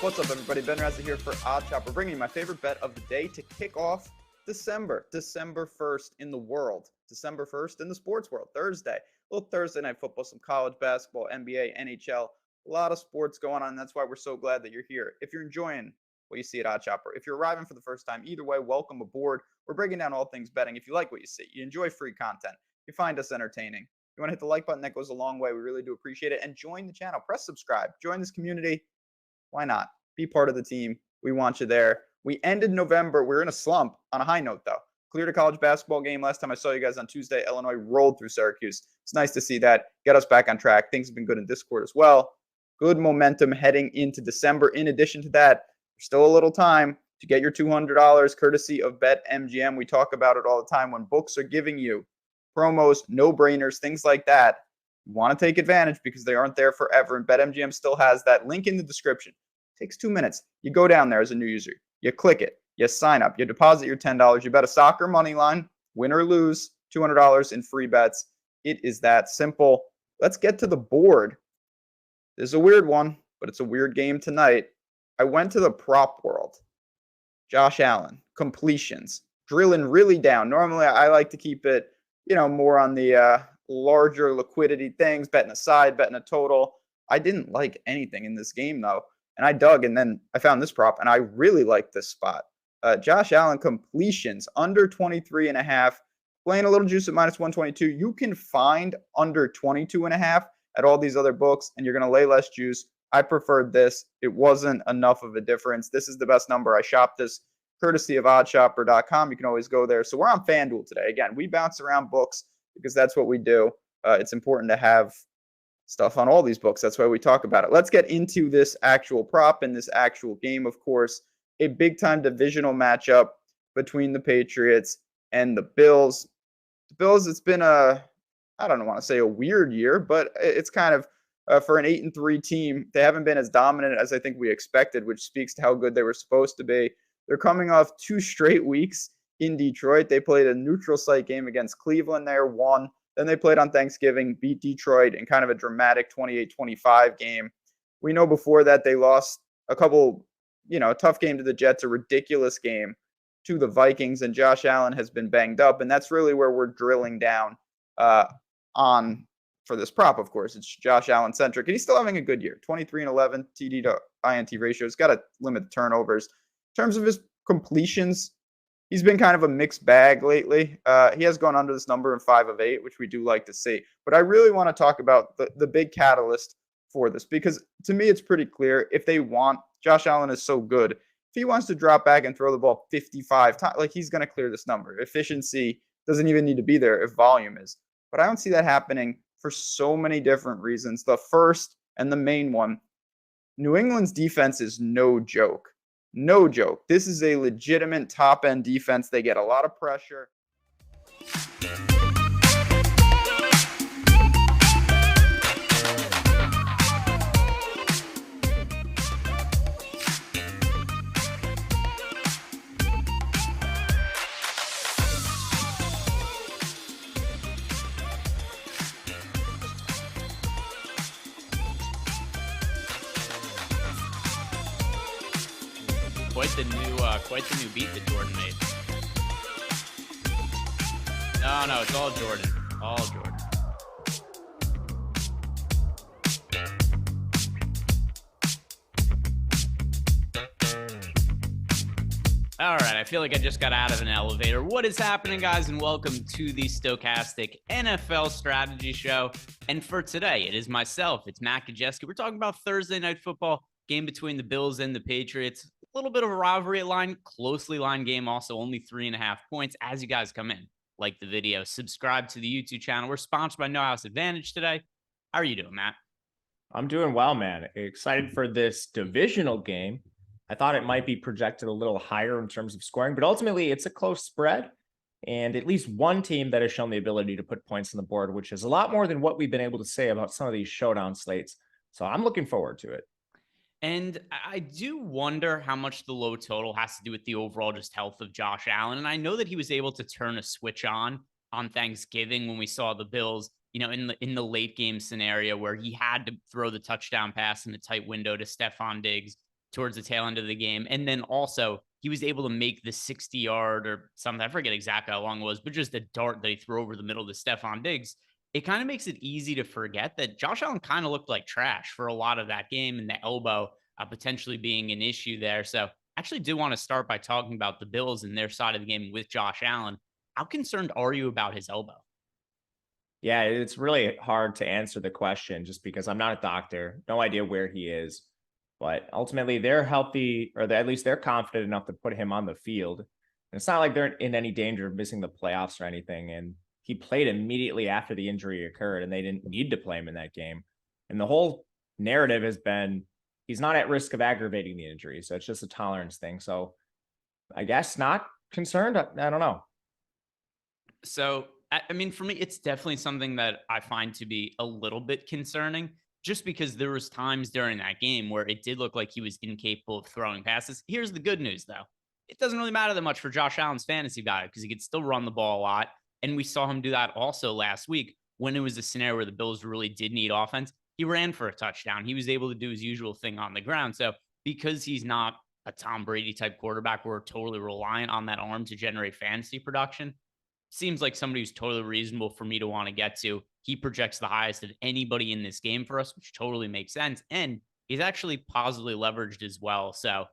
What's up, everybody? Ben Razza here for Odd Shop. We're bringing you my favorite bet of the day to kick off December 1st in the world. December 1st in the sports world. Thursday. A little Thursday night football, some college basketball, NBA, NHL. A lot of sports going on. And that's why we're so glad that you're here. If you're enjoying what you see at Odd Shopper, if you're arriving for the first time, either way, welcome aboard. We're breaking down all things betting. If you like what you see, you enjoy free content, you find us entertaining, you want to hit the like button, that goes a long way. We really do appreciate it. And join the channel. Press subscribe. Join this community. Why not? Be part of the team. We want you there. We ended November. We're in a slump on a high note, though. Cleared a college basketball game. Last time I saw you guys on Tuesday, Illinois rolled through Syracuse. It's nice to see that. Get us back on track. Things have been good in Discord as well. Good momentum heading into December. In addition to that, there's still a little time to get your $200 courtesy of BetMGM. We talk about it all the time when books are giving you promos, no-brainers, things like that. You want to take advantage because they aren't there forever, and BetMGM still has that link in the description. It takes 2 minutes. You go down there as a new user. You click it. You sign up. You deposit your $10. You bet a soccer money line, win or lose, $200 in free bets. It is that simple. Let's get to the board. This is a weird one, but it's a weird game tonight. I went to the prop world. Josh Allen, completions, drilling really down. Normally, I like to keep it, more on the larger liquidity things, betting a side, betting a total. I didn't like anything in this game, though. And I dug, and then I found this prop, and I really like this spot. Josh Allen completions under 23.5, playing a little juice at minus 122. You can find under 22.5 at all these other books, and you're going to lay less juice. I preferred this. It wasn't enough of a difference. This is the best number. I shopped this courtesy of oddshopper.com. You can always go there. So we're on FanDuel today. Again, we bounce around books because that's what we do. It's important to have stuff on all these books. That's why we talk about it. Let's get into this actual prop and this actual game. Of course, a big-time divisional matchup between the Patriots and the Bills. The Bills, it's been I don't want to say a weird year, but it's kind of for an 8-3 team. They haven't been as dominant as I think we expected, which speaks to how good they were supposed to be. They're coming off 2 straight weeks in Detroit. They played a neutral site game against Cleveland there, won. Then they played on Thanksgiving, beat Detroit in kind of a dramatic 28-25 game. We know before that they lost a couple, tough game to the Jets, a ridiculous game to the Vikings, and Josh Allen has been banged up, and that's really where we're drilling down on for this prop, of course. It's Josh Allen-centric, and he's still having a good year. 23-11 TD to INT ratio. He's got to limit the turnovers. In terms of his completions, he's been kind of a mixed bag lately. He has gone under this number in 5 of 8, which we do like to see. But I really want to talk about the big catalyst for this, because to me, it's pretty clear if they want, Josh Allen is so good. If he wants to drop back and throw the ball 55 times, he's going to clear this number. Efficiency doesn't even need to be there if volume is. But I don't see that happening for so many different reasons. The first and the main one, New England's defense is no joke. No joke. This is a legitimate top-end defense. They get a lot of pressure. Quite the new beat that Jordan made. No, it's all Jordan. All Jordan. All right, I feel like I just got out of an elevator. What is happening, guys, and welcome to the Stokastic NFL Strategy Show. And for today, it is myself. It's Matt Gajewski. We're talking about Thursday Night Football, game between the Bills and the Patriots. A little bit of a rivalry at line, closely lined game, also only 3.5 points. As you guys come in, like the video, subscribe to the YouTube channel. We're sponsored by No House Advantage today. How are you doing, Matt? I'm doing well, man. Excited for this divisional game. I thought it might be projected a little higher in terms of scoring, but ultimately it's a close spread and at least one team that has shown the ability to put points on the board, which is a lot more than what we've been able to say about some of these showdown slates. So I'm looking forward to it. And I do wonder how much the low total has to do with the overall just health of Josh Allen. And I know that he was able to turn a switch on Thanksgiving when we saw the Bills, in the late game scenario where he had to throw the touchdown pass in the tight window to Stephon Diggs towards the tail end of the game. And then also he was able to make the 60-yard or something. I forget exactly how long it was, but just a dart that he threw over the middle to Stephon Diggs. It kind of makes it easy to forget that Josh Allen kind of looked like trash for a lot of that game, and the elbow potentially being an issue there. So I actually do want to start by talking about the Bills and their side of the game with Josh Allen. How concerned are you about his elbow? Yeah, it's really hard to answer the question just because I'm not a doctor, no idea where he is. But ultimately, they're healthy, or at least they're confident enough to put him on the field. And it's not like they're in any danger of missing the playoffs or anything. And he played immediately after the injury occurred, and they didn't need to play him in that game. And the whole narrative has been he's not at risk of aggravating the injury. So it's just a tolerance thing. So I guess not concerned. I don't know. So, I mean, for me, it's definitely something that I find to be a little bit concerning, just because there was times during that game where it did look like he was incapable of throwing passes. Here's the good news, though. It doesn't really matter that much for Josh Allen's fantasy value because he could still run the ball a lot. And we saw him do that also last week when it was a scenario where the Bills really did need offense. He ran for a touchdown. He was able to do his usual thing on the ground. So because he's not a Tom Brady type quarterback, we're totally reliant on that arm to generate fantasy production. Seems like somebody who's totally reasonable for me to want to get to. He projects the highest of anybody in this game for us, which totally makes sense. And he's actually positively leveraged as well. So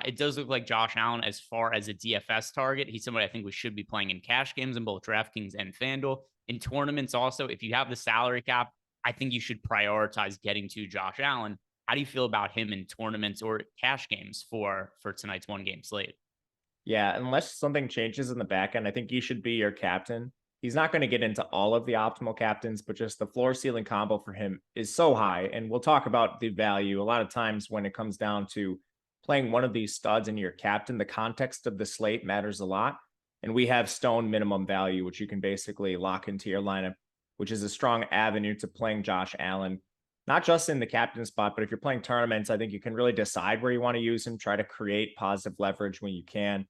it does look like Josh Allen, as far as a DFS target, he's somebody I think we should be playing in cash games in both DraftKings and FanDuel. In tournaments also, if you have the salary cap, I think you should prioritize getting to Josh Allen. How do you feel about him in tournaments or cash games for tonight's one game slate? Yeah, unless something changes in the back end, I think he should be your captain. He's not going to get into all of the optimal captains, but just the floor ceiling combo for him is so high. And we'll talk about the value. A lot of times when it comes down to playing one of these studs in your captain, the context of the slate matters a lot. And we have stone minimum value, which you can basically lock into your lineup, which is a strong avenue to playing Josh Allen, not just in the captain spot, but if you're playing tournaments, I think you can really decide where you want to use him, try to create positive leverage when you can.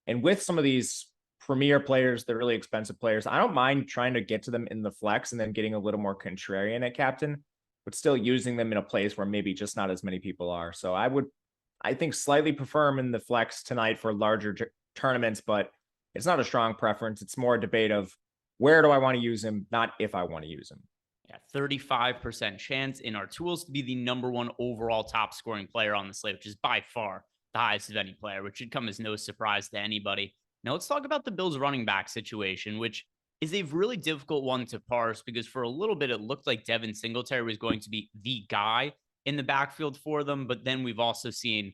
And with some of these premier players, they're really expensive players, I don't mind trying to get to them in the flex and then getting a little more contrarian at captain, but still using them in a place where maybe just not as many people are. So I think slightly prefer him in the flex tonight for larger tournaments, but it's not a strong preference. It's more a debate of where do I want to use him, not if I want to use him. Yeah, 35% chance in our tools to be the number one overall top scoring player on the slate, which is by far the highest of any player, which should come as no surprise to anybody. Now let's talk about the Bills running back situation, which is a really difficult one to parse because for a little bit it looked like Devin Singletary was going to be the guy in the backfield for them, but then we've also seen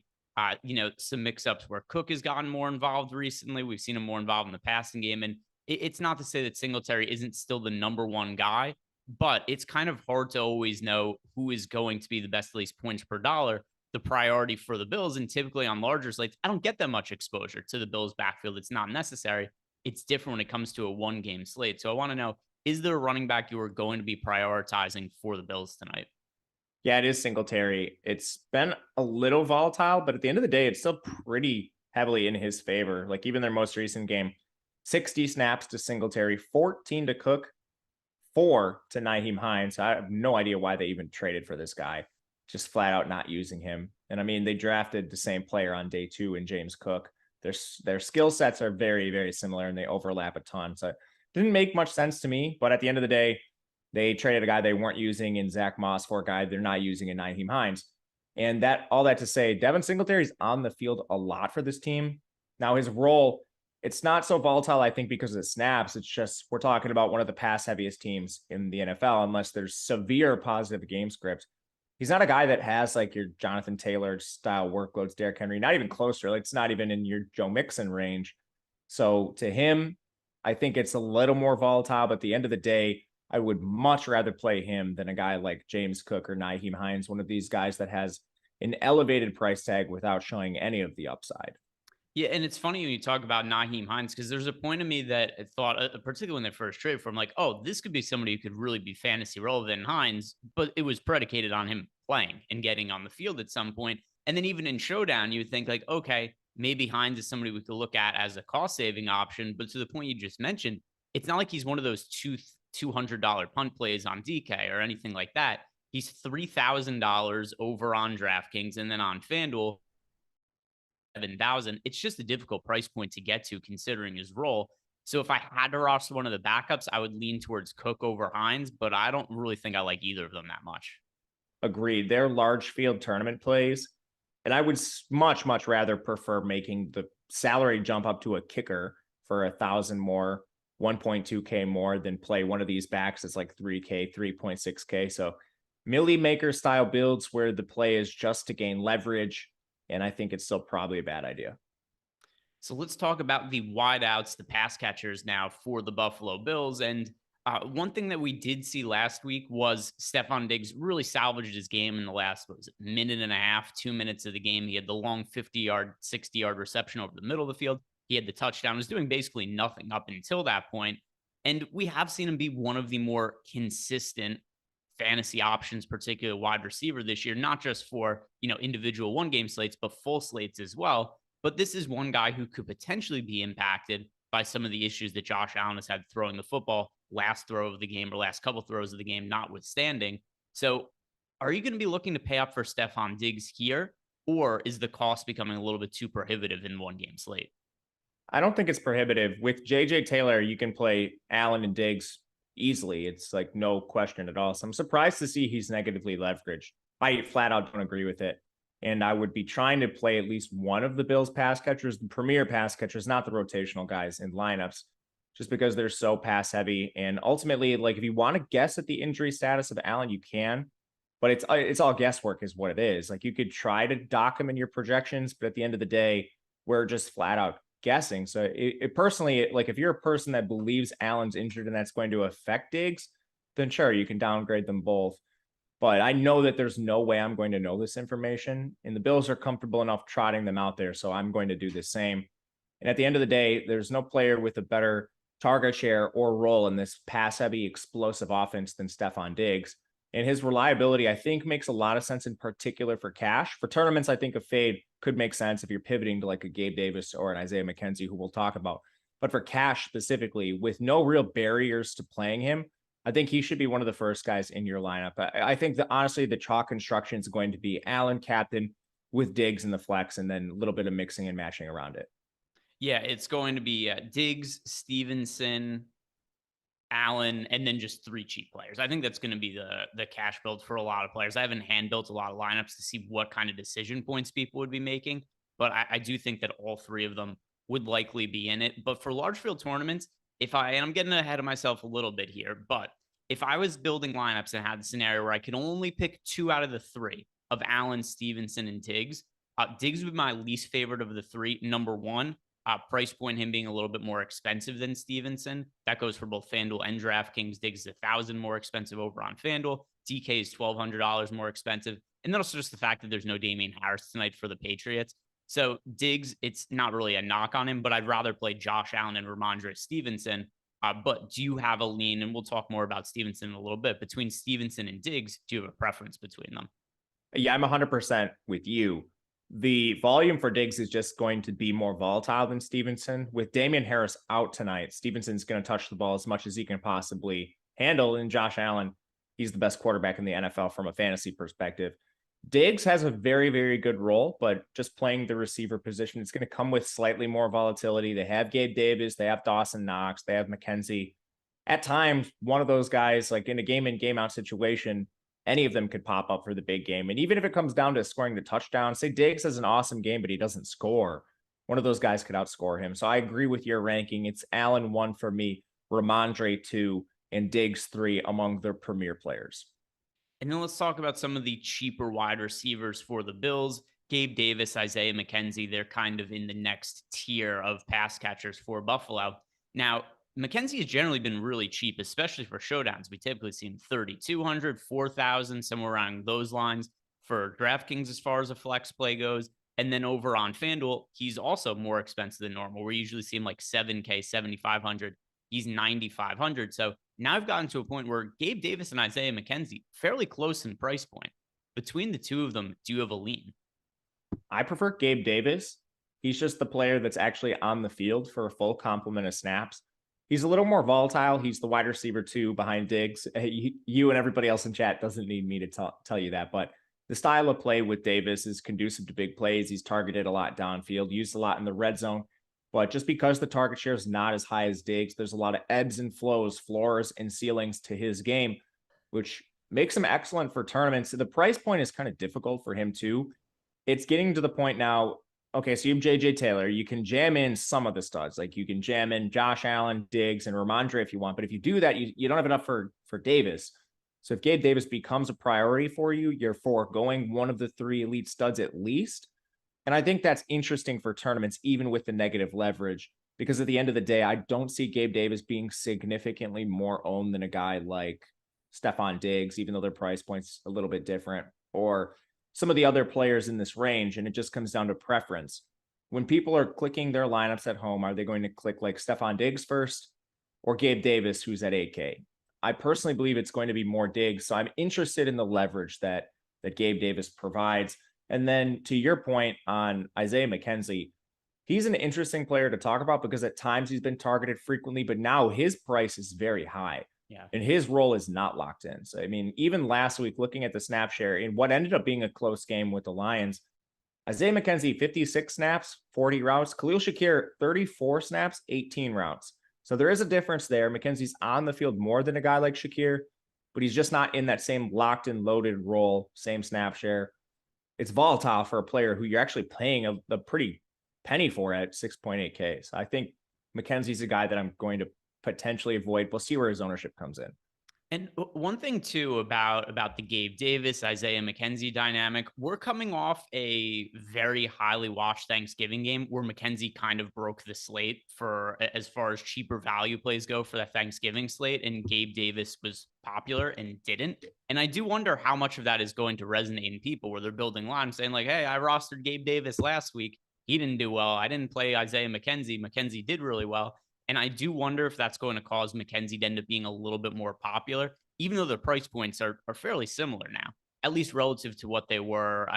some mix-ups where Cook has gotten more involved recently. We've seen him more involved in the passing game, and it's not to say that Singletary isn't still the number one guy, but it's kind of hard to always know who is going to be the best, at least points per dollar, the priority for the Bills. And typically on larger slates, I don't get that much exposure to the Bills backfield. It's not necessary. It's different when it comes to a one game slate. So I want to know, is there a running back you are going to be prioritizing for the Bills tonight? Yeah, it is Singletary. It's been a little volatile, but at the end of the day, it's still pretty heavily in his favor. Like even their most recent game, 60 snaps to Singletary, 14 to Cook, 4 to Nyheim Hines. I have no idea why they even traded for this guy. Just flat out not using him. And I mean, they drafted the same player on day 2 in James Cook. Their skill sets are very, very similar and they overlap a ton. So it didn't make much sense to me. But at the end of the day, they traded a guy they weren't using in Zach Moss for a guy they're not using in Nyheim Hines. And all that to say, Devin Singletary is on the field a lot for this team. Now his role, it's not so volatile, I think, because of the snaps. It's just we're talking about one of the pass heaviest teams in the NFL, unless there's severe positive game script. He's not a guy that has like your Jonathan Taylor style workloads, Derrick Henry, not even closer. Like it's not even in your Joe Mixon range. So to him, I think it's a little more volatile, but at the end of the day, I would much rather play him than a guy like James Cook or Nyheim Hines, one of these guys that has an elevated price tag without showing any of the upside. Yeah, and it's funny when you talk about Nyheim Hines because there's a point of me that I thought, particularly when they first traded for him, like, oh, this could be somebody who could really be fantasy relevant in Hines, but it was predicated on him playing and getting on the field at some point. And then even in Showdown, you would think like, okay, maybe Hines is somebody we could look at as a cost-saving option. But to the point you just mentioned, it's not like he's one of those $200 punt plays on DK or anything like that. He's $3,000 over on DraftKings and then on FanDuel. 7,000. It's just a difficult price point to get to considering his role. So if I had to roster one of the backups, I would lean towards Cook over Hines, but I don't really think I like either of them that much. Agreed. They're large field tournament plays. And I would much rather prefer making the salary jump up to a kicker for 1,000 more, 1.2K more than play one of these backs that's like 3K, 3.6K. So Millie Maker style builds where the play is just to gain leverage. And I think it's still probably a bad idea. So let's talk about the wideouts, the pass catchers now for the Buffalo Bills. And one thing that we did see last week was Stefon Diggs really salvaged his game in the last, minute and a half, 2 minutes of the game. He had the long 50-yard, 60-yard reception over the middle of the field. He had the touchdown. He was doing basically nothing up until that point. And we have seen him be one of the more consistent fantasy options, particularly wide receiver this year, not just for, individual one-game slates, but full slates as well. But this is one guy who could potentially be impacted by some of the issues that Josh Allen has had throwing the football, last throw of the game or last couple throws of the game notwithstanding. So are you going to be looking to pay up for Stefon Diggs here, or is the cost becoming a little bit too prohibitive in one game slate? I don't think it's prohibitive. With JJ Taylor, you can play Allen and Diggs easily. It's like no question at all. So I'm surprised to see he's negatively leveraged. I flat out don't agree with it. And I would be trying to play at least one of the Bills pass catchers, the premier pass catchers, not the rotational guys in lineups, just because they're so pass heavy. And ultimately, like if you want to guess at the injury status of Allen, you can, but it's all guesswork is what it is. Like you could try to dock him in your projections, but at the end of the day, we're just flat out guessing. So it personally, like if you're a person that believes Allen's injured and that's going to affect Diggs, then sure, you can downgrade them both. But I know that there's no way I'm going to know this information, and the Bills are comfortable enough trotting them out there, so I'm going to do the same. And at the end of the day, there's no player with a better target share or role in this pass-heavy, explosive offense than Stefon Diggs. And his reliability, I think, makes a lot of sense, in particular for cash. For tournaments, I think a fade could make sense if you're pivoting to like a Gabe Davis or an Isaiah McKenzie, who we'll talk about. But for cash specifically, with no real barriers to playing him, I think he should be one of the first guys in your lineup. I think that honestly, the chalk construction is going to be Allen captain with Diggs in the flex, and then a little bit of mixing and matching around it. Yeah, it's going to be Diggs, Stevenson, Allen, and then just 3 cheap players. I think that's going to be the cash build for a lot of players. I haven't hand built a lot of lineups to see what kind of decision points people would be making, but I do think that all 3 of them would likely be in it. But for large field tournaments, and I'm getting ahead of myself a little bit here, but if I was building lineups and had a scenario where I could only pick 2 out of the 3 of Allen, Stevenson, and Diggs, Diggs would be my least favorite of the 3. Number 1, price point, him being a little bit more expensive than Stevenson. That goes for both FanDuel and DraftKings. Diggs is $1,000 more expensive over on FanDuel. DK is $1,200 more expensive. And then also just the fact that there's no Damian Harris tonight for the Patriots. So Diggs, it's not really a knock on him, but I'd rather play Josh Allen and Ramondre Stevenson. But do you have a lean, and we'll talk more about Stevenson in a little bit, between Stevenson and Diggs? Do you have a preference between them? Yeah, I'm 100% with you. The volume for Diggs is just going to be more volatile than Stevenson. With Damian Harris out tonight, Stevenson's going to touch the ball as much as he can possibly handle. And Josh Allen, he's the best quarterback in the NFL from a fantasy perspective. Diggs has a very, very good role, but just playing the receiver position, it's going to come with slightly more volatility. They have Gabe Davis, they have Dawson Knox, they have McKenzie. At times, one of those guys, like in a game in, game out situation, any of them could pop up for the big game. And even if it comes down to scoring the touchdown, say Diggs has an awesome game, but he doesn't score, one of those guys could outscore him. So I agree with your ranking. It's Allen 1 for me, Ramondre 2, and Diggs 3 among their premier players. And then let's talk about some of the cheaper wide receivers for the Bills. Gabe Davis, Isaiah McKenzie, they're kind of in the next tier of pass catchers for Buffalo. Now, McKenzie has generally been really cheap, especially for showdowns. We typically see him 3,200, 4,000, somewhere around those lines for DraftKings as far as a flex play goes. And then over on FanDuel, he's also more expensive than normal. We usually see him like 7K, 7,500. He's 9,500. So now I've gotten to a point where Gabe Davis and Isaiah McKenzie, fairly close in price point. Between the 2 of them, do you have a lean? I prefer Gabe Davis. He's just the player that's actually on the field for a full complement of snaps. He's a little more volatile. He's the wide receiver 2 behind Diggs. You and everybody else in chat doesn't need me to tell you that, but the style of play with Davis is conducive to big plays. He's targeted a lot downfield, used a lot in the red zone. But just because the target share is not as high as Diggs, there's a lot of ebbs and flows, floors and ceilings to his game, which makes him excellent for tournaments. The price point is kind of difficult for him too. It's getting to the point now. Okay, so you have JJ Taylor. You can jam in some of the studs. Like you can jam in Josh Allen, Diggs, and Ramondre if you want. But if you do that, you don't have enough for Davis. So if Gabe Davis becomes a priority for you, you're foregoing one of the three elite studs at least. And I think that's interesting for tournaments, even with the negative leverage, because at the end of the day, I don't see Gabe Davis being significantly more owned than a guy like Stephon Diggs, even though their price point's a little bit different, or some of the other players in this range. And it just comes down to preference. When people are clicking their lineups at home, are they going to click like Stephon Diggs first or Gabe Davis, who's at 8K? I personally believe it's going to be more Diggs. So I'm interested in the leverage that Gabe Davis provides. And then to your point on Isaiah McKenzie, he's an interesting player to talk about because at times he's been targeted frequently, but now his price is very high. Yeah. And his role is not locked in. So, I mean, even last week, looking at the snap share in what ended up being a close game with the Lions, Isaiah McKenzie, 56 snaps, 40 routes. Khalil Shakir, 34 snaps, 18 routes. So there is a difference there. McKenzie's on the field more than a guy like Shakir, but he's just not in that same locked and loaded role, same snap share. It's volatile for a player who you're actually paying a pretty penny for at 6.8K. So I think McKenzie's a guy that I'm going to potentially avoid. We'll see where his ownership comes in. And one thing too about the Gabe Davis, Isaiah McKenzie dynamic, we're coming off a very highly watched Thanksgiving game where McKenzie kind of broke the slate for as far as cheaper value plays go for that Thanksgiving slate, and Gabe Davis was popular and didn't. And I do wonder how much of that is going to resonate in people where they're building lines saying like, hey, I rostered Gabe Davis last week. He didn't do well. I didn't play Isaiah McKenzie. McKenzie did really well. And I do wonder if that's going to cause McKenzie to end up being a little bit more popular, even though the price points are fairly similar now, at least relative to what they were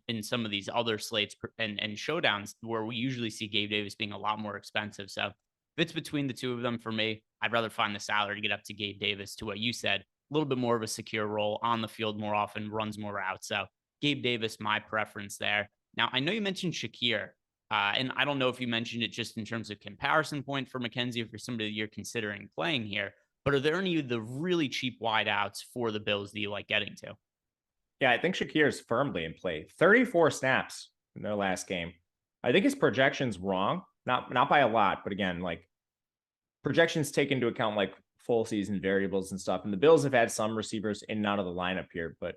in some of these other slates and showdowns where we usually see Gabe Davis being a lot more expensive. So if it's between the two of them for me, I'd rather find the salary to get up to Gabe Davis, to what you said, a little bit more of a secure role on the field more often, runs more routes. So Gabe Davis, my preference there. Now, I know you mentioned Shakir. And I don't know if you mentioned it just in terms of comparison point for McKenzie, if you're somebody you're considering playing here, but are there any of the really cheap wideouts for the Bills that you like getting to? Yeah, I think Shakir is firmly in play. 34 snaps in their last game. I think his projection's wrong, not by a lot, but again, like projections take into account like full season variables and stuff. And the Bills have had some receivers in and out of the lineup here, but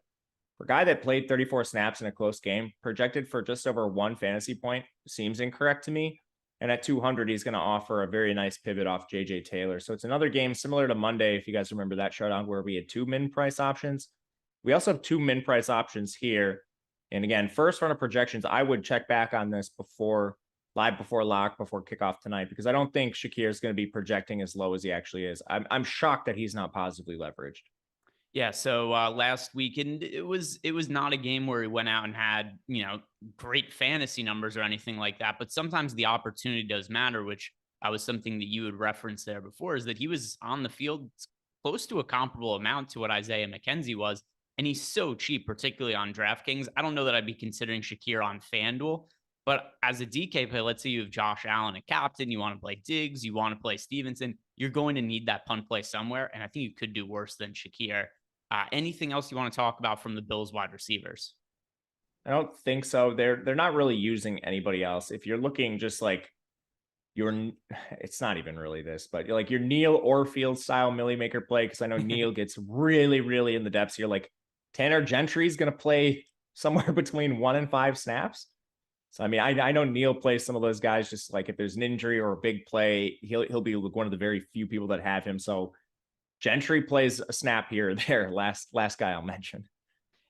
for a guy that played 34 snaps in a close game, projected for just over 1 fantasy point seems incorrect to me. And at 200, he's going to offer a very nice pivot off JJ Taylor. So it's another game similar to Monday, if you guys remember that showdown where we had 2 min price options. We also have 2 min price options here. And again, first run of projections, I would check back on this before lock, before kickoff tonight, because I don't think Shakir is going to be projecting as low as he actually is. I'm shocked that he's not positively leveraged. Yeah, so last week, and it was not a game where he went out and had, great fantasy numbers or anything like that, but sometimes the opportunity does matter, which was something that you had referenced there before, is that he was on the field close to a comparable amount to what Isaiah McKenzie was, and he's so cheap, particularly on DraftKings. I don't know that I'd be considering Shakir on FanDuel, but as a DK play, let's say you have Josh Allen, a captain, you want to play Diggs, you want to play Stevenson, you're going to need that punt play somewhere, and I think you could do worse than Shakir. Anything else you want to talk about from the Bills wide receivers? I don't think so. They're not really using anybody else. If you're looking just like it's not even really this, but you're like your Neil Orfield style Millie Maker play, because I know Neil gets really, really in the depths. You're like Tanner Gentry is going to play somewhere between 1 and 5 snaps. So I mean, I know Neil plays some of those guys. Just like if there's an injury or a big play, he'll be one of the very few people that have him. So Gentry plays a snap here or there. Last guy I'll mention.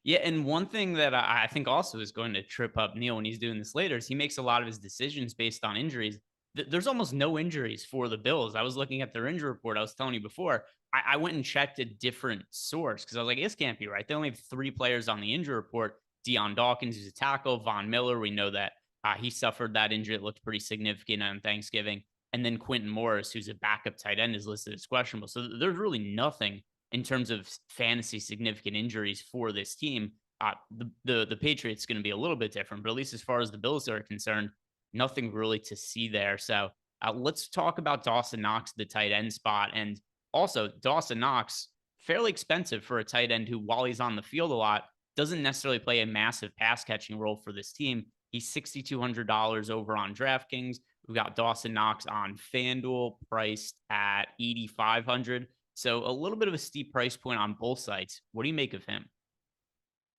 Yeah, and one thing that I think also is going to trip up Neil when he's doing this later is he makes a lot of his decisions based on injuries. There's almost no injuries for the Bills. I was looking at their injury report. I was telling you before. I went and checked a different source because I was like, this can't be right. They only have 3 players on the injury report. Deion Dawkins, who's a tackle. Von Miller, we know that he suffered that injury. It looked pretty significant on Thanksgiving. And then Quentin Morris, who's a backup tight end, is listed as questionable. So there's really nothing in terms of fantasy significant injuries for this team. The Patriots going to be a little bit different, but at least as far as the Bills are concerned, nothing really to see there. So let's talk about Dawson Knox, the tight end spot. And also, Dawson Knox, fairly expensive for a tight end who, while he's on the field a lot, doesn't necessarily play a massive pass catching role for this team. He's $6,200 over on DraftKings. We've got Dawson Knox on FanDuel, priced at $8,500. So a little bit of a steep price point on both sites. What do you make of him?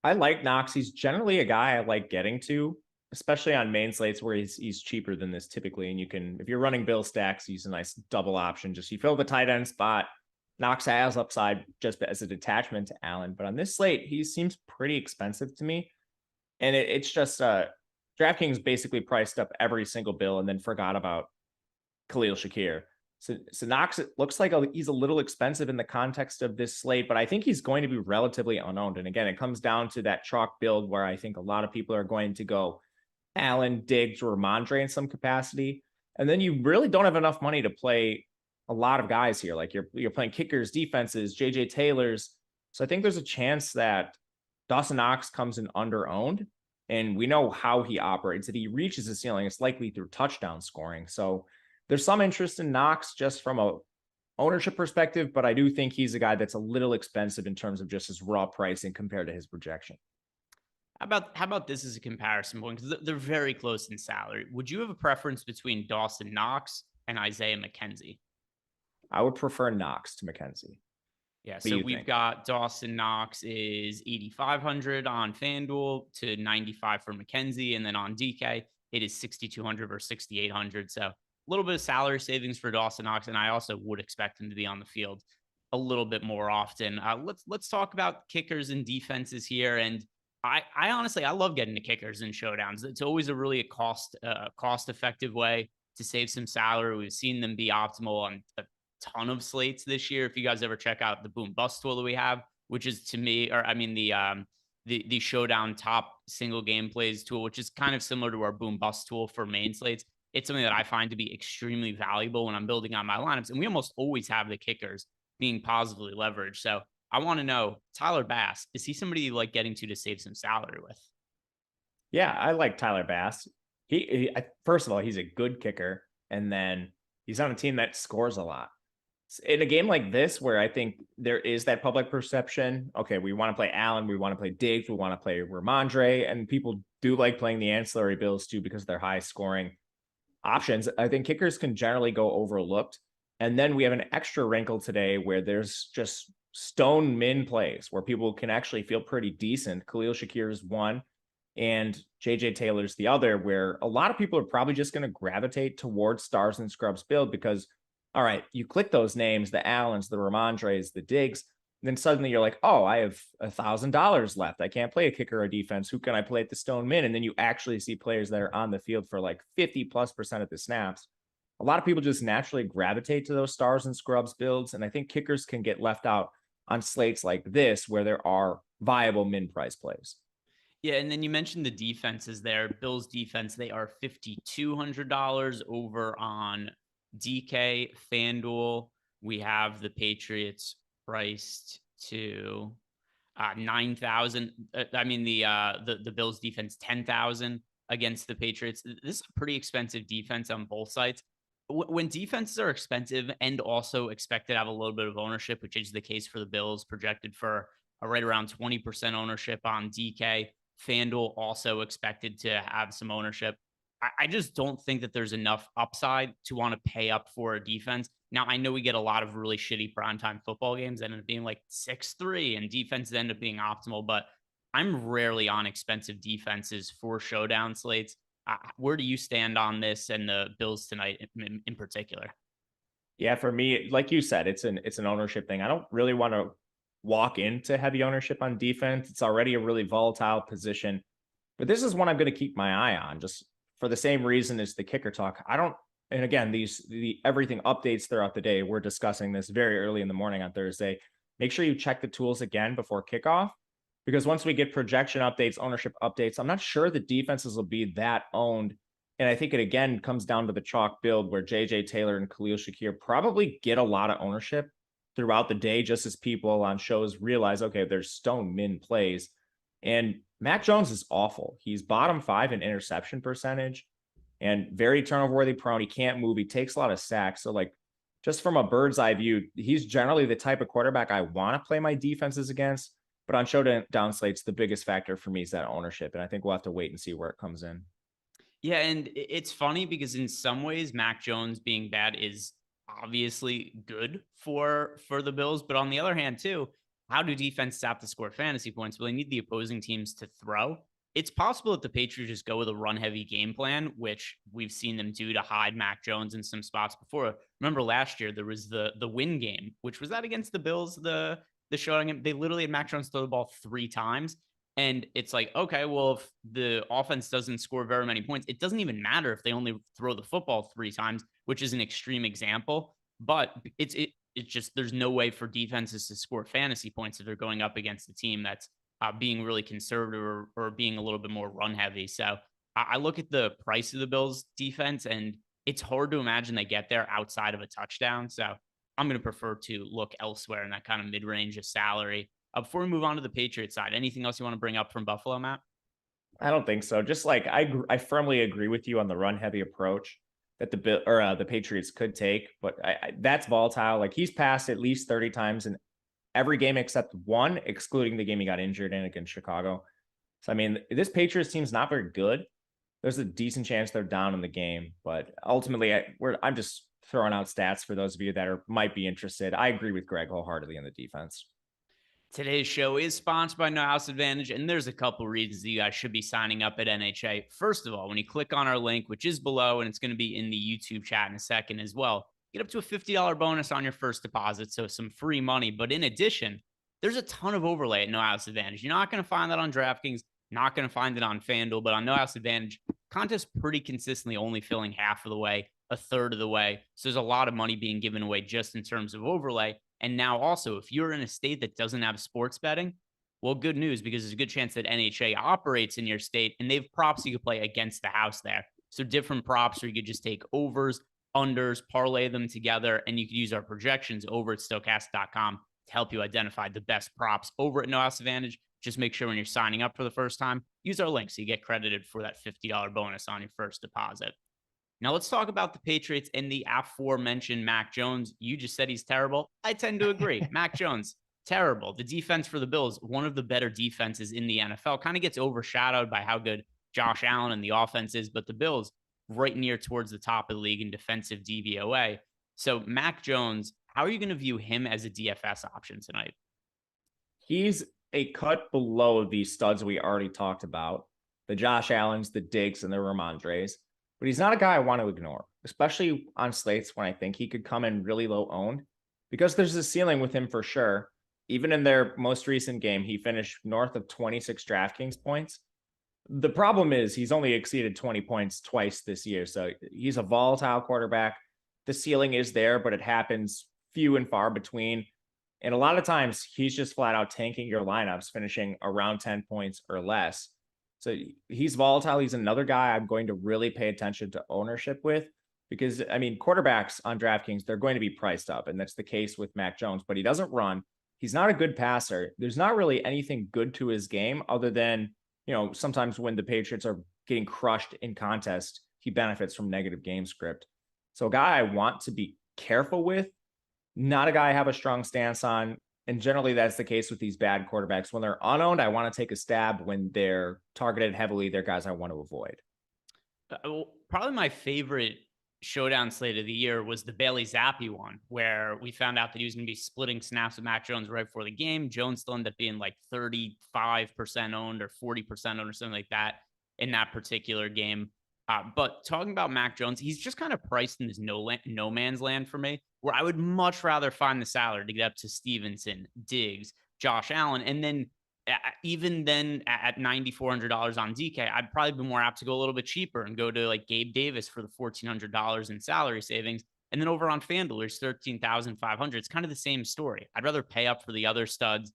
I like Knox. He's generally a guy I like getting to, especially on main slates where he's cheaper than this typically. And you can, if you're running bill stacks, use a nice double option. Just you fill the tight end spot. Knox has upside just as a detachment to Allen. But on this slate, he seems pretty expensive to me. And it's just DraftKings basically priced up every single bill and then forgot about Khalil Shakir. So Knox, it looks like he's a little expensive in the context of this slate, but I think he's going to be relatively unowned. And again, it comes down to that chalk build where I think a lot of people are going to go Allen, Diggs, or Ramondre in some capacity. And then you really don't have enough money to play a lot of guys here. Like you're playing kickers, defenses, JJ Taylors. So I think there's a chance that Dawson Knox comes in under-owned. And we know how he operates. If he reaches the ceiling, it's likely through touchdown scoring. So there's some interest in Knox just from a ownership perspective, but I do think he's a guy that's a little expensive in terms of just his raw pricing compared to his projection. How about this as a comparison point? Because they're very close in salary. Would you have a preference between Dawson Knox and Isaiah McKenzie? I would prefer Knox to McKenzie. Yeah, so we've got Dawson Knox is 8,500 on FanDuel to 95 for McKenzie, and then on DK it is 6,200 or 6,800. So a little bit of salary savings for Dawson Knox, and I also would expect him to be on the field a little bit more often. Let's talk about kickers and defenses here, and I honestly I love getting the kickers in showdowns. It's always a really cost effective way to save some salary. We've seen them be optimal on a ton of slates this year. If you guys ever check out the boom bust tool that we have, which is to me, or I mean the Showdown top single game plays tool, which is kind of similar to our boom bust tool for main slates. It's something that I find to be extremely valuable when I'm building on my lineups. And we almost always have the kickers being positively leveraged. So I want to know, Tyler Bass, is he somebody you like getting to save some salary with? Yeah, I like Tyler Bass. He first of all, he's a good kicker. And then he's on a team that scores a lot. In a game like this, where I think there is that public perception, okay, we want to play Allen, we want to play Diggs, we want to play Ramondre, and people do like playing the ancillary bills too because they're high scoring options. I think kickers can generally go overlooked. And then we have an extra wrinkle today where there's just stone min plays where people can actually feel pretty decent. Khalil Shakir is one, and JJ Taylor's the other, where a lot of people are probably just going to gravitate towards stars and scrubs build because, all right, you click those names, the Allens, the Ramondres, the Diggs, then suddenly you're like, oh, I have $1,000 left. I can't play a kicker or defense. Who can I play at the stone min? And then you actually see players that are on the field for like 50+% of the snaps. A lot of people just naturally gravitate to those stars and scrubs builds. And I think kickers can get left out on slates like this, where there are viable min price plays. Yeah, and then you mentioned the defenses there. Bills defense, they are $5,200 over on DK, FanDuel. We have the Patriots priced to 9,000. I mean the Bills defense 10,000 against the Patriots. This is a pretty expensive defense on both sides. When defenses are expensive and also expected to have a little bit of ownership, which is the case for the Bills, projected for right around 20% ownership on DK. FanDuel also expected to have some ownership. I just don't think that there's enough upside to want to pay up for a defense. Now, I know we get a lot of really shitty primetime football games that end up being like 6-3 and defenses end up being optimal, but I'm rarely on expensive defenses for showdown slates. Where do you stand on this and the Bills tonight in particular? Yeah, for me, like you said, it's an ownership thing. I don't really want to walk into heavy ownership on defense. It's already a really volatile position, but this is one I'm going to keep my eye on just for the same reason as the kicker talk. And again, the everything updates throughout the day. We're discussing this very early in the morning on Thursday. Make sure you check the tools again before kickoff, because once we get projection updates, ownership updates, I'm not sure the defenses will be that owned. And I think it again comes down to the chalk build where JJ Taylor and Khalil Shakir probably get a lot of ownership throughout the day, just as people on shows realize, okay, there's stone min plays. And Mac Jones is awful. He's bottom 5 in interception percentage and very turnover worthy prone. He can't move. He takes a lot of sacks. So like just from a bird's eye view, he's generally the type of quarterback I want to play my defenses against. But on showdown slates, the biggest factor for me is that ownership. And I think we'll have to wait and see where it comes in. Yeah, and it's funny because in some ways, Mac Jones being bad is obviously good for the Bills. But on the other hand, too, how do defenses have to score fantasy points? Well, they need the opposing teams to throw. It's possible that the Patriots just go with a run-heavy game plan, which we've seen them do to hide Mac Jones in some spots before. Remember last year, there was the win game, which was that against the Bills, the showing game. They literally had Mac Jones throw the ball 3 times. And it's like, okay, well, if the offense doesn't score very many points, it doesn't even matter if they only throw the football 3 times, which is an extreme example. But it's just there's no way for defenses to score fantasy points if they're going up against a team that's being really conservative or being a little bit more run heavy. So I look at the price of the Bills defense, and it's hard to imagine they get there outside of a touchdown. So I'm going to prefer to look elsewhere in that kind of mid range of salary. Before we move on to the Patriots side, anything else you want to bring up from Buffalo, Matt? I don't think so. Just like I firmly agree with you on the run heavy approach that the Patriots could take, but that's volatile. Like he's passed at least 30 times in every game except one, excluding the game he got injured in against Chicago. So I mean, this Patriots team's not very good. There's a decent chance they're down in the game, but ultimately, I'm just throwing out stats for those of you that might be interested. I agree with Greg wholeheartedly on the defense. Today's show is sponsored by No House Advantage, and there's a couple reasons that you guys should be signing up at NHA. First of all, when you click on our link, which is below, and it's going to be in the YouTube chat in a second as well, get up to a $50 bonus on your first deposit, so some free money. But in addition, there's a ton of overlay at No House Advantage. You're not going to find that on DraftKings, not going to find it on FanDuel, but on No House Advantage, contests pretty consistently only filling half of the way, a third of the way. So there's a lot of money being given away just in terms of overlay. And now also, if you're in a state that doesn't have sports betting, well, good news, because there's a good chance that NHA operates in your state and they have props you could play against the house there. So different props, or you could just take overs, unders, parlay them together, and you could use our projections over at Stokastic.com to help you identify the best props over at No House Advantage. Just make sure when you're signing up for the first time, use our link so you get credited for that $50 bonus on your first deposit. Now let's talk about the Patriots and the aforementioned Mac Jones. You just said he's terrible. I tend to agree. Mac Jones, terrible. The defense for the Bills, one of the better defenses in the NFL, kind of gets overshadowed by how good Josh Allen and the offense is, but the Bills right near towards the top of the league in defensive DVOA. So Mac Jones, how are you going to view him as a DFS option tonight? He's a cut below the studs we already talked about, the Josh Allens, the Diggs, and the Ramondres. But he's not a guy I want to ignore, especially on slates when I think he could come in really low owned, because there's a ceiling with him for sure. Even in their most recent game, he finished north of 26 DraftKings points. The problem is he's only exceeded 20 points twice this year. So he's a volatile quarterback. The ceiling is there, but it happens few and far between. And a lot of times he's just flat out tanking your lineups, finishing around 10 points or less. So he's volatile. He's another guy I'm going to really pay attention to ownership with, because I mean, quarterbacks on DraftKings, they're going to be priced up. And that's the case with Mac Jones, but he doesn't run. He's not a good passer. There's not really anything good to his game other than, you know, sometimes when the Patriots are getting crushed in contest, he benefits from negative game script. So a guy I want to be careful with, not a guy I have a strong stance on. And generally that's the case with these bad quarterbacks. When they're unowned, I want to take a stab. When they're targeted heavily, they're guys I want to avoid. Probably my favorite showdown slate of the year was the Bailey Zappi one, where we found out that he was going to be splitting snaps with Mac Jones right before the game. Jones still ended up being like 35% owned or 40% owned or something like that in that particular game. But talking about Mac Jones, he's just kind of priced in this no man's land for me, where I would much rather find the salary to get up to Stevenson, Diggs, Josh Allen. And then even then at $9,400 on DK, I'd probably be more apt to go a little bit cheaper and go to like Gabe Davis for the $1,400 in salary savings. And then over on FanDuel, there's $13,500. It's kind of the same story. I'd rather pay up for the other studs.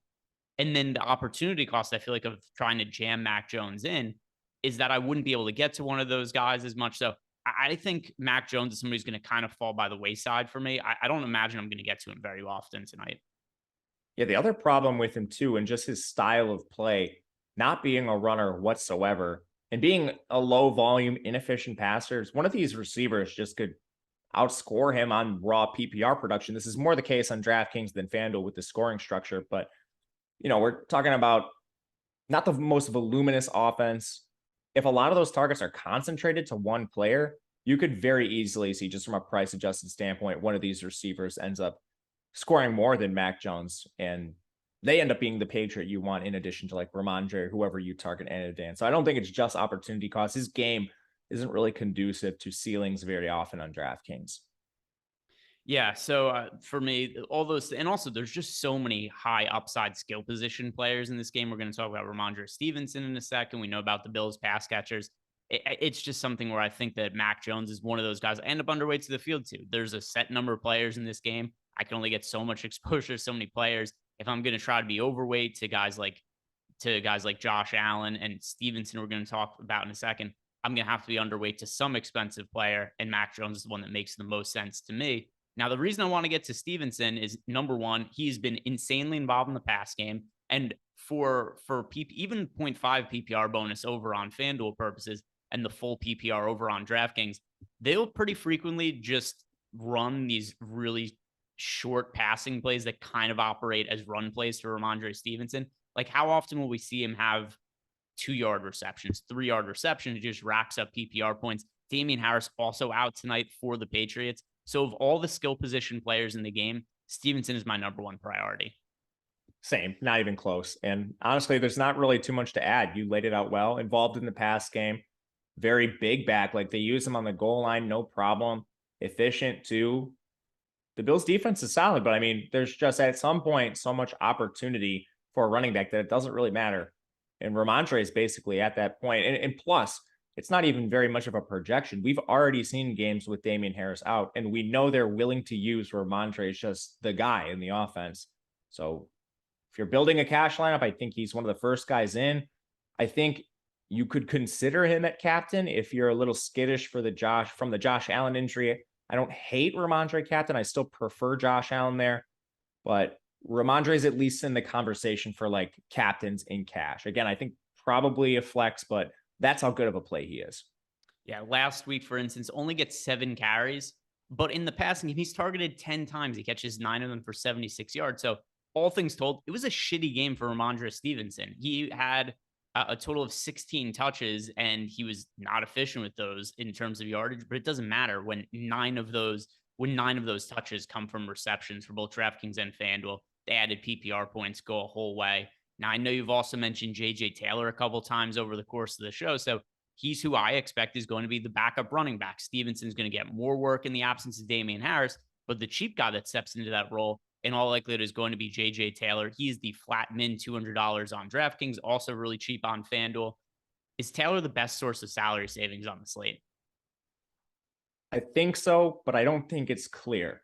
And then the opportunity cost, I feel like, of trying to jam Mac Jones in is that I wouldn't be able to get to one of those guys as much. So I think Mac Jones is somebody who's going to kind of fall by the wayside for me. I don't imagine I'm going to get to him very often tonight. Yeah, the other problem with him too, and just his style of play, not being a runner whatsoever and being a low volume, inefficient passer, one of these receivers just could outscore him on raw PPR production. This is more the case on DraftKings than FanDuel with the scoring structure, but we're talking about not the most voluminous offense. If a lot of those targets are concentrated to one player, you could very easily see, just from a price adjusted standpoint, one of these receivers ends up scoring more than Mac Jones, and they end up being the Patriot you want in addition to like Ramondre or whoever you target in advance. So I don't think it's just opportunity cost. His game isn't really conducive to ceilings very often on DraftKings. Yeah, so for me, all those, and also there's just so many high upside skill position players in this game. We're going to talk about Ramondre Stevenson in a second. We know about the Bills pass catchers. It's just something where I think that Mac Jones is one of those guys I end up underweight to the field too. There's a set number of players in this game. I can only get so much exposure to so many players. If I'm going to try to be overweight to guys like Josh Allen and Stevenson, we're going to talk about in a second, I'm going to have to be underweight to some expensive player, and Mac Jones is the one that makes the most sense to me. Now, the reason I want to get to Stevenson is, number one, he's been insanely involved in the pass game. And for even 0.5 PPR bonus over on FanDuel purposes and the full PPR over on DraftKings, they'll pretty frequently just run these really short passing plays that kind of operate as run plays to Ramondre Stevenson. Like, how often will we see him have 2-yard receptions, 3-yard receptions? He just racks up PPR points. Damian Harris also out tonight for the Patriots. So of all the skill position players in the game, Stevenson is my number one priority. Same, not even close. And honestly, there's not really too much to add. You laid it out well. Involved in the pass game, very big back. Like, they use him on the goal line, no problem. Efficient too. The Bills defense is solid, but I mean, there's just at some point so much opportunity for a running back that it doesn't really matter. And Ramondre is basically at that point. And plus, it's not even very much of a projection. We've already seen games with Damian Harris out, and we know they're willing to use Ramondre as just the guy in the offense. So if you're building a cash lineup, I think he's one of the first guys in. I think you could consider him at captain if you're a little skittish from the Josh Allen injury. I don't hate Ramondre captain. I still prefer Josh Allen there, but Ramondre is at least in the conversation for like captains in cash. Again, I think probably a flex, but that's how good of a play he is. Yeah, last week, for instance, only gets 7 carries, but in the passing game, he's targeted 10 times. He catches 9 of them for 76 yards. So all things told, it was a shitty game for Ramondre Stevenson. He had a total of 16 touches, and he was not efficient with those in terms of yardage, but it doesn't matter when 9 of those touches come from receptions for both DraftKings and FanDuel. The added PPR points go a whole way. Now, I know you've also mentioned J.J. Taylor a couple times over the course of the show, so he's who I expect is going to be the backup running back. Stevenson's going to get more work in the absence of Damian Harris, but the cheap guy that steps into that role in all likelihood is going to be J.J. Taylor. He's the flat min $200 on DraftKings, also really cheap on FanDuel. Is Taylor the best source of salary savings on the slate? I think so, but I don't think it's clear.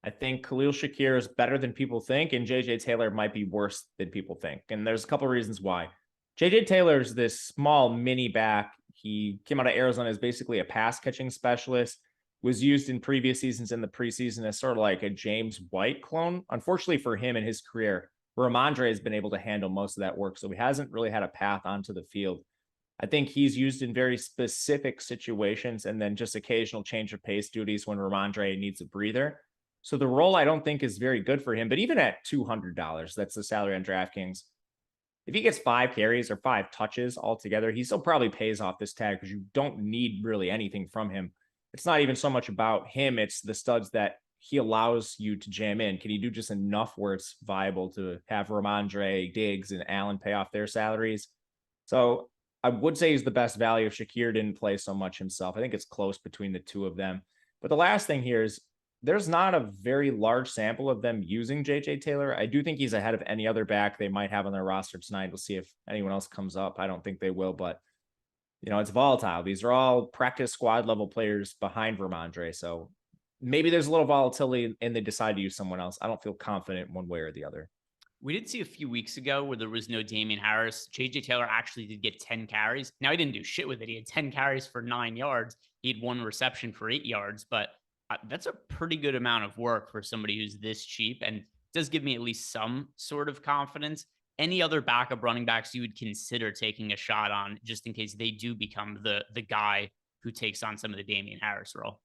I think Khalil Shakir is better than people think, and JJ Taylor might be worse than people think. And there's a couple of reasons why. JJ Taylor is this small mini back. He came out of Arizona as basically a pass catching specialist, was used in previous seasons in the preseason as sort of like a James White clone. Unfortunately for him in his career, Ramondre has been able to handle most of that work, so he hasn't really had a path onto the field. I think he's used in very specific situations and then just occasional change of pace duties when Ramondre needs a breather. So the role I don't think is very good for him, but even at $200, that's the salary on DraftKings. If he gets 5 carries or 5 touches altogether, he still probably pays off this tag because you don't need really anything from him. It's not even so much about him. It's the studs that he allows you to jam in. Can he do just enough where it's viable to have Ramondre, Diggs, and Allen pay off their salaries? So I would say he's the best value if Shakir didn't play so much himself. I think it's close between the two of them. But the last thing here is there's not a very large sample of them using JJ Taylor. I do think he's ahead of any other back they might have on their roster tonight. We'll see if anyone else comes up. I don't think they will, but it's volatile. These are all practice squad level players behind Ramondre. So maybe there's a little volatility and they decide to use someone else. I don't feel confident one way or the other. We did see a few weeks ago where there was no Damian Harris. JJ Taylor actually did get 10 carries. Now, he didn't do shit with it. He had 10 carries for 9 yards. He had 1 reception for 8 yards, but that's a pretty good amount of work for somebody who's this cheap and does give me at least some sort of confidence. any other backup running backs you would consider taking a shot on just in case they do become the guy who takes on some of the Damian Harris role?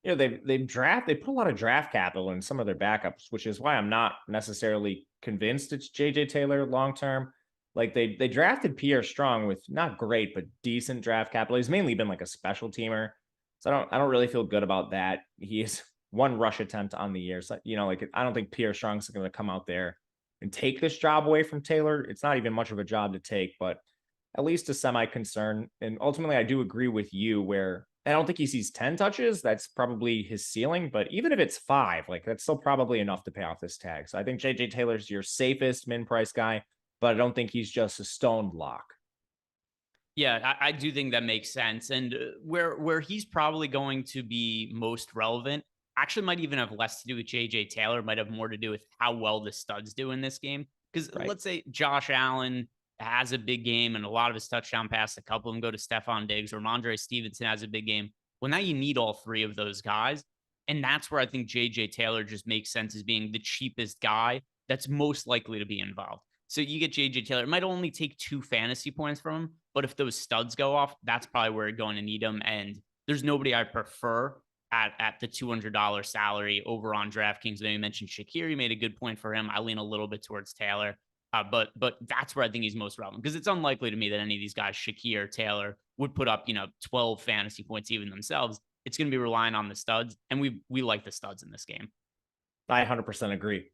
They put a lot of draft capital in some of their backups, which is why I'm not necessarily convinced it's JJ Taylor long term. Like they drafted Pierre Strong with not great but decent draft capital. He's mainly been like a special teamer, so I don't really feel good about that. He is one rush attempt on the year, so like I don't think Pierre Strong's going to come out there and take this job away from Taylor. It's not even much of a job to take, but at least a semi concern. And ultimately, I do agree with you where I don't think he sees 10 touches. That's probably his ceiling. But even if it's 5, like that's still probably enough to pay off this tag. So I think JJ Taylor's your safest min price guy, but I don't think he's just a stoned lock. Yeah, I do think that makes sense. And where he's probably going to be most relevant actually might even have less to do with JJ Taylor, might have more to do with how well the studs do in this game. Because let's say Josh Allen has a big game and a lot of his touchdown passes, a couple of them go to Stephon Diggs, or Ramondre Stevenson has a big game. Well, now you need all 3 of those guys. And that's where I think JJ Taylor just makes sense as being the cheapest guy that's most likely to be involved. So you get JJ Taylor. It might only take 2 fantasy points from him, but if those studs go off, that's probably where you're going to need them. And there's nobody I prefer at the $200 salary over on DraftKings. Then you mentioned Shakir. You made a good point for him. I lean a little bit towards Taylor. But that's where I think he's most relevant, because it's unlikely to me that any of these guys, Shakir, Taylor, would put up 12 fantasy points even themselves. It's going to be relying on the studs, and we like the studs in this game. I 100% agree.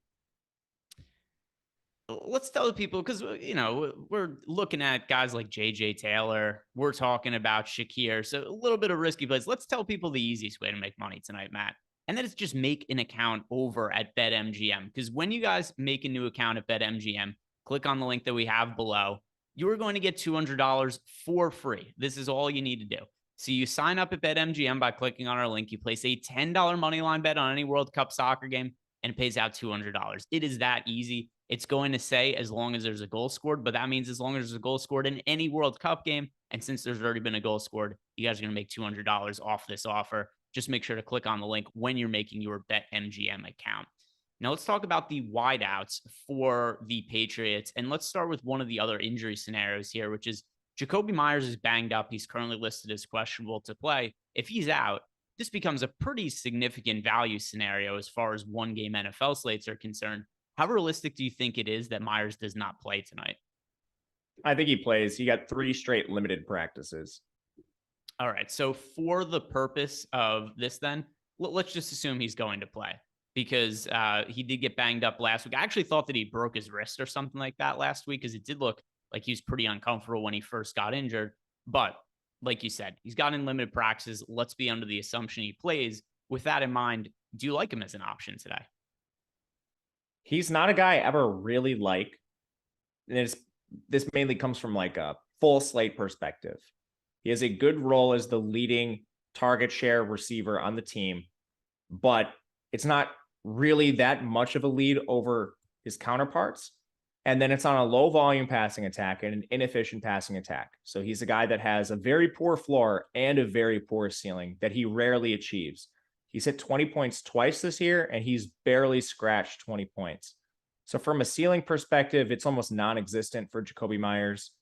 Let's tell the people, because we're looking at guys like JJ Taylor, we're talking about Shakir, so a little bit of risky plays. Let's tell people the easiest way to make money tonight, Matt. And then it's just make an account over at BetMGM, because when you guys make a new account at BetMGM, click on the link that we have below, you are going to get $200 for free. This is all you need to do. So you sign up at BetMGM by clicking on our link. You place a $10 money line bet on any World Cup soccer game, and it pays out $200. It is that easy. It's going to say as long as there's a goal scored, but that means as long as there's a goal scored in any World Cup game, and since there's already been a goal scored, you guys are going to make $200 off this offer. Just make sure to click on the link when you're making your BetMGM account. Now let's talk about the wideouts for the Patriots. And let's start with one of the other injury scenarios here, which is Jakobi Meyers is banged up. He's currently listed as questionable to play. If he's out, this becomes a pretty significant value scenario as far as one-game NFL slates are concerned. How realistic do you think it is that Meyers does not play tonight? I think he plays. He got 3 straight limited practices. All right. So for the purpose of this, then let's just assume he's going to play, because he did get banged up last week. I actually thought that he broke his wrist or something like that last week, because it did look like he was pretty uncomfortable when he first got injured. But like you said, he's got in limited practices. Let's be under the assumption he plays. With that in mind, do you like him as an option today? He's not a guy I ever really like. And this mainly comes from like a full slate perspective. He has a good role as the leading target share receiver on the team, but it's not really that much of a lead over his counterparts. And then it's on a low volume passing attack and an inefficient passing attack. So he's a guy that has a very poor floor and a very poor ceiling that he rarely achieves. He's hit 20 points twice this year, and he's barely scratched 20 points. So from a ceiling perspective, it's almost non-existent for Jakobi Meyers.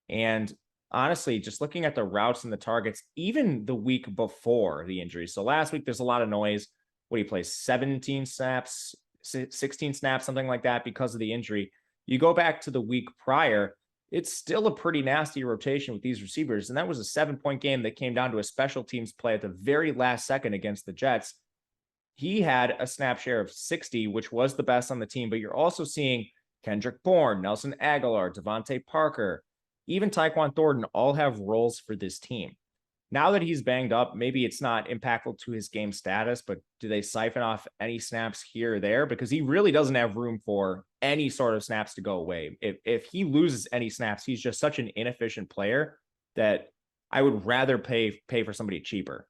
And honestly, just looking at the routes and the targets, even the week before the injury. So last week, there's a lot of noise. What do you play? 17 snaps, 16 snaps, something like that because of the injury. You go back to the week prior, it's still a pretty nasty rotation with these receivers. And that was a 7-point game that came down to a special teams play at the very last second against the Jets. He had a snap share of 60, which was the best on the team. But you're also seeing Kendrick Bourne, Nelson Aguilar, Devontae Parker, even Tyquan Thornton all have roles for this team. Now that he's banged up, maybe it's not impactful to his game status, but do they siphon off any snaps here or there? Because he really doesn't have room for any sort of snaps to go away. If he loses any snaps, he's just such an inefficient player that I would rather pay for somebody cheaper.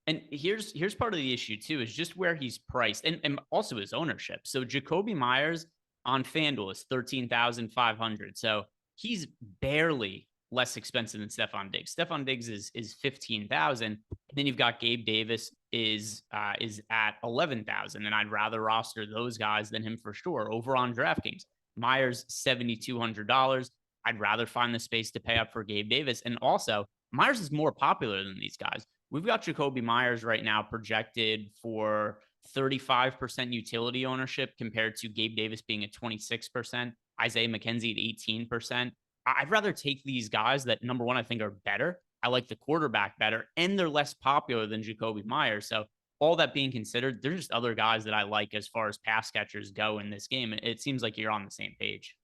And here's part of the issue too, is just where he's priced and also his ownership. So Jakobi Meyers on FanDuel is 13,500. So he's barely less expensive than Stephon Diggs. Stephon Diggs is 15,000. Then you've got Gabe Davis is at 11,000, and I'd rather roster those guys than him for sure over on DraftKings. Myers, $7,200. I'd rather find the space to pay up for Gabe Davis. And also, Myers is more popular than these guys. We've got Jacoby Myers right now projected for 35% utility ownership compared to Gabe Davis being at 26%, Isaiah McKenzie at 18%. I'd rather take these guys that, number one, I think are better. I like the quarterback better, and they're less popular than Jacoby Myers. So all that being considered, there's just other guys that I like as far as pass catchers go in this game. It seems like you're on the same page.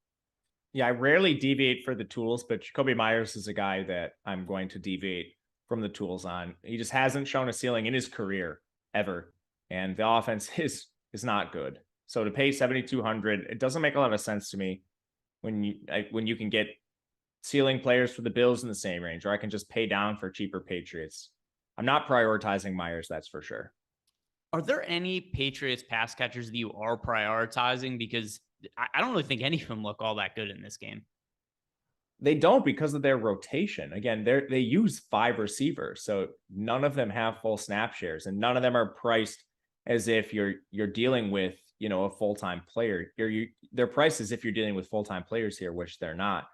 Yeah, I rarely deviate for the tools, but Jacoby Myers is a guy that I'm going to deviate from the tools on. He just hasn't shown a ceiling in his career ever, and the offense is not good. So to pay 7,200, it doesn't make a lot of sense to me when you can get ceiling players for the Bills in the same range, or I can just pay down for cheaper Patriots. I'm not prioritizing Myers, that's for sure. Are there any Patriots pass catchers that you are prioritizing? Because I don't really think any of them look all that good in this game. They don't, because of their rotation. Again, they use 5 receivers, so none of them have full snap shares, and none of them are priced as if you're dealing with, a full-time player. They're priced as if you're dealing with full-time players here, which they're not.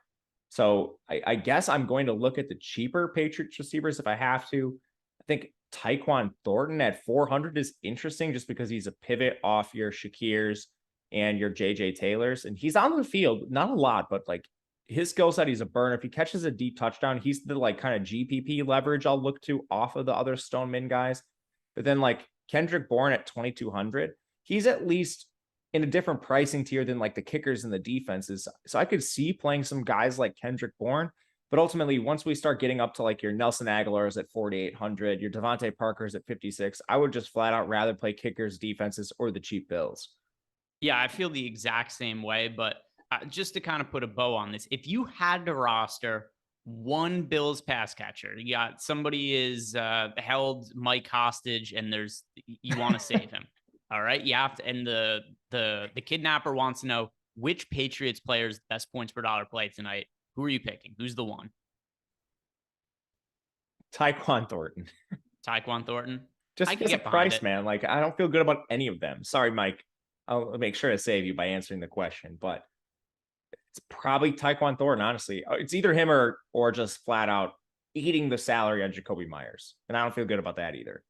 So I guess I'm going to look at the cheaper Patriots receivers if I have to. I think Tyquan Thornton at 400 is interesting just because he's a pivot off your Shakirs and your JJ Taylors, and he's on the field, not a lot, but like his skill set, he's a burner. If he catches a deep touchdown, he's the like kind of GPP leverage I'll look to off of the other Stoneman guys. But then like Kendrick Bourne at 2,200, he's at least in a different pricing tier than like the kickers and the defenses. So I could see playing some guys like Kendrick Bourne, but ultimately once we start getting up to like your Nelson Aguilar's at 4,800, your Devontae Parker's at 56, I would just flat out rather play kickers, defenses, or the cheap Bills. Yeah, I feel the exact same way, but just to kind of put a bow on this, if you had to roster one Bills pass catcher, you got somebody is held Mike hostage and you want to save him. All right. You have to, and the kidnapper wants to know which Patriots players best points per dollar play tonight. Who are you picking? Who's the one? Tyquan Thornton. Tyquan Thornton. Just because of price, man. Like, I don't feel good about any of them. Sorry, Mike. I'll make sure to save you by answering the question, but it's probably Tyquan Thornton, honestly. It's either him or just flat out eating the salary on Jacoby Myers. And I don't feel good about that either.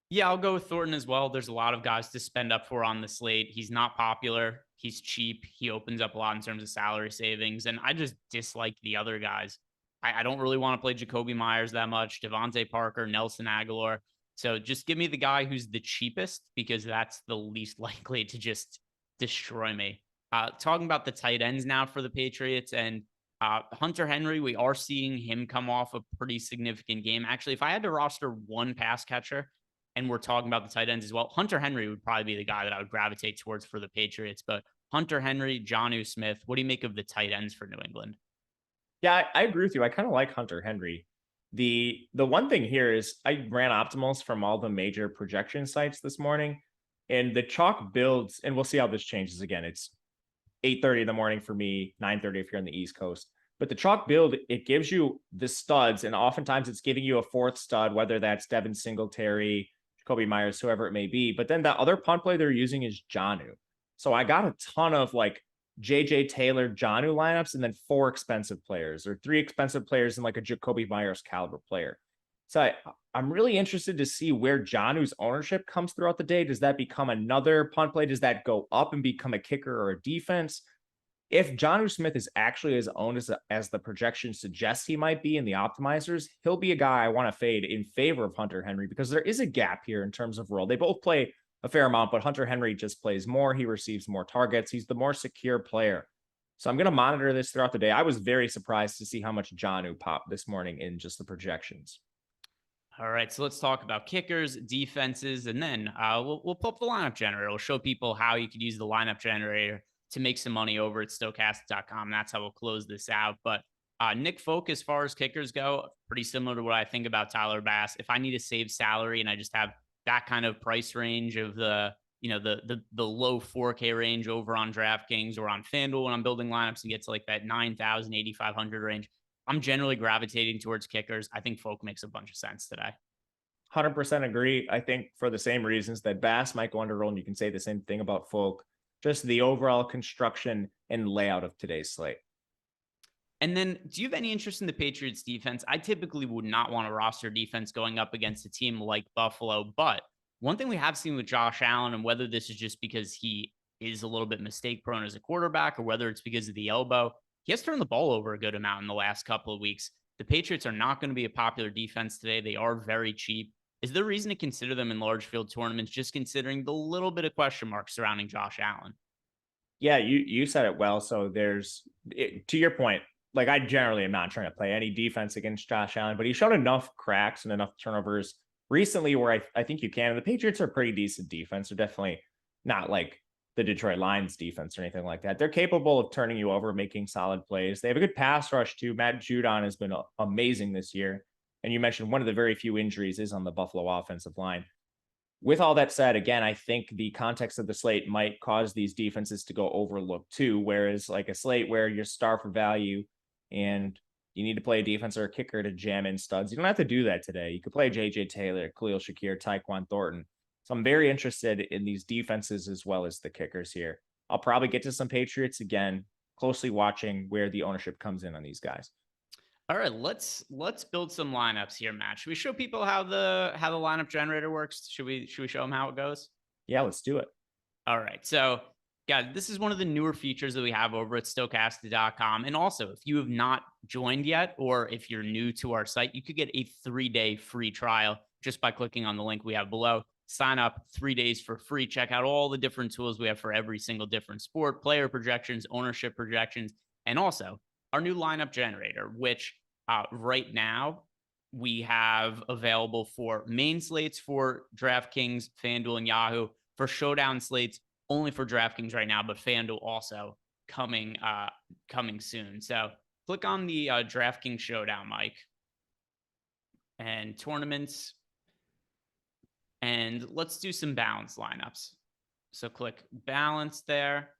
Yeah, I'll go with Thornton as well. There's a lot of guys to spend up for on the slate. He's not popular. He's cheap. He opens up a lot in terms of salary savings. And I just dislike the other guys. I don't really want to play Jacoby Myers that much. Devontae Parker, Nelson Aguilar. So just give me the guy who's the cheapest, because that's the least likely to just destroy me. Talking about the tight ends now for the Patriots, and Hunter Henry, we are seeing him come off a pretty significant game. Actually, if I had to roster one pass catcher, and we're talking about the tight ends as well, Hunter Henry would probably be the guy that I would gravitate towards for the Patriots. But Hunter Henry, Jonnu Smith, what do you make of the tight ends for New England? Yeah, I agree with you. I kind of like Hunter Henry. The one thing here is I ran optimals from all the major projection sites this morning, and the chalk builds, and we'll see how this changes again. It's 8:30 in the morning for me, 9:30 if you're on the East Coast. But the chalk build, it gives you the studs, and oftentimes it's giving you a fourth stud, whether that's Devin Singletary, Jacoby Myers, whoever it may be. But then the other punt play they're using is Jonnu. So I got a ton of like JJ Taylor, Jonnu lineups, and then 4 expensive players or 3 expensive players and like a Jacoby Myers caliber player. So I'm really interested to see where Jonnu's ownership comes throughout the day. Does that become another punt play? Does that go up and become a kicker or a defense? If Jonnu Smith is actually as owned as the projection suggests he might be in the optimizers, he'll be a guy I want to fade in favor of Hunter Henry, because there is a gap here in terms of role. They both play a fair amount, but Hunter Henry just plays more. He receives more targets. He's the more secure player. So I'm going to monitor this throughout the day. I was very surprised to see how much Jonnu popped this morning in just the projections. All right, so let's talk about kickers, defenses, and then we'll pull up the lineup generator. We'll show people how you could use the lineup generator to make some money over at Stokastic.com. That's how we'll close this out. But Nick Folk, as far as kickers go, pretty similar to what I think about Tyler Bass. If I need to save salary and I just have that kind of price range of the low 4K range over on DraftKings or on FanDuel when I'm building lineups and get to like that 9,000, 8,500 range, I'm generally gravitating towards kickers. I think Folk makes a bunch of sense today. 100% agree. I think for the same reasons that Bass might go under roll, and you can say the same thing about Folk. just the overall construction and layout of today's slate. And then, do you have any interest in the Patriots defense? I typically would not want to roster defense going up against a team like Buffalo. But one thing we have seen with Josh Allen, and whether this is just because he is a little bit mistake prone as a quarterback or whether it's because of the elbow, he has turned the ball over a good amount in the last couple of weeks. The Patriots are not going to be a popular defense today. They are very cheap. Is there reason to consider them in large field tournaments, just considering the little bit of question marks surrounding Josh Allen? Yeah, you said it well. So to your point, like I generally am not trying to play any defense against Josh Allen, but he showed enough cracks and enough turnovers recently where I think you can. And the Patriots are a pretty decent defense. They're definitely not like the Detroit Lions defense or anything like that. They're capable of turning you over, making solid plays. They have a good pass rush too. Matt Judon has been amazing this year. And you mentioned one of the very few injuries is on the Buffalo offensive line. With all that said, again, I think the context of the slate might cause these defenses to go overlooked too. Whereas like a slate where you're starved for value and you need to play a defense or a kicker to jam in studs, you don't have to do that today. You could play J.J. Taylor, Khalil Shakir, Tyquan Thornton. So I'm very interested in these defenses as well as the kickers here. I'll probably get to some Patriots again, closely watching where the ownership comes in on these guys. All right, let's build some lineups here, Matt. Should we show people how the lineup generator works? Should we show them how it goes? Yeah, let's do it. All right. So, guys, this is one of the newer features that we have over at Stokastic.com. And also, if you have not joined yet, or if you're new to our site, you could get a 3-day free trial just by clicking on the link we have below. Sign up 3 days for free. Check out all the different tools we have for every single different sport, player projections, ownership projections, and also our new lineup generator, which right now we have available for main slates for DraftKings, FanDuel, and Yahoo, for Showdown slates only for DraftKings right now, but FanDuel also coming soon. So click on the DraftKings Showdown, Mike, and tournaments, and let's do some balance lineups. So click balance there,